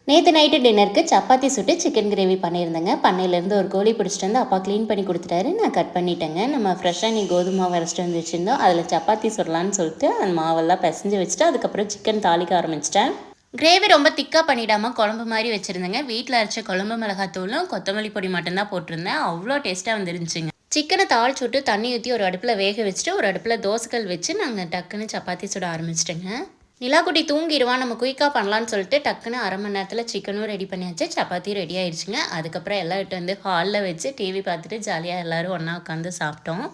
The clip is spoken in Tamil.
நேற்று நைட்டு டின்னருக்கு சப்பாத்தி சுட்டு சிக்கன் கிரேவி பண்ணியிருந்தேங்க. பண்ணையிலேருந்து ஒரு கோழி பிடிச்சிட்டு வந்து அப்பா க்ளீன் பண்ணி கொடுத்துட்டாரு. நான் கட் பண்ணிட்டேங்க. நம்ம ஃப்ரெஷ்ஷாக நீ கோதுமை மாவு அரைச்சிட்டு வந்து வச்சுருந்தோம். அதில் சப்பாத்தி சுடலான்னு சொல்லிட்டு அந்த மாவெல்லாம் பிசைஞ்சு வச்சுட்டு அதுக்கப்புறம் சிக்கன் தாளிக்க ஆரம்பிச்சிட்டேன். கிரேவி ரொம்ப திக்காக பண்ணிடாமல் குழம்பு மாதிரி வச்சுருந்தேங்க. வீட்டில் அரைச்ச குழம்பு மிளகாத்தூளும் கொத்தமல்லி பொடி மட்டும்தான் போட்டிருந்தேன். அவ்வளோ டேஸ்ட்டாக வந்துருந்துச்சுங்க. சிக்கனை தாளிச்சு விட்டு தண்ணி ஊற்றி ஒரு அடுப்பில் வேக வச்சுட்டு ஒரு அடுப்பில் தோசைக்கல் வச்சு நாங்கள் டக்குன்னு சப்பாத்தி சுட ஆரம்பிச்சிட்டேங்க. நிலாக்குட்டி தூங்கிடுவான், நம்ம குயிக்காக பண்ணலான்னு சொல்லிட்டு டக்குன்னு அரை மணி நேரத்தில் சிக்கனும் ரெடி பண்ணியாச்சு, சப்பாத்தியும் ரெடி ஆயிடுச்சுங்க. அதுக்கப்புறம் எல்லாம் இட்டு வந்து ஹாலில் வச்சு டிவி பார்த்துட்டு ஜாலியாக எல்லோரும் ஒன்றா உட்காந்து சாப்பிட்டோம்.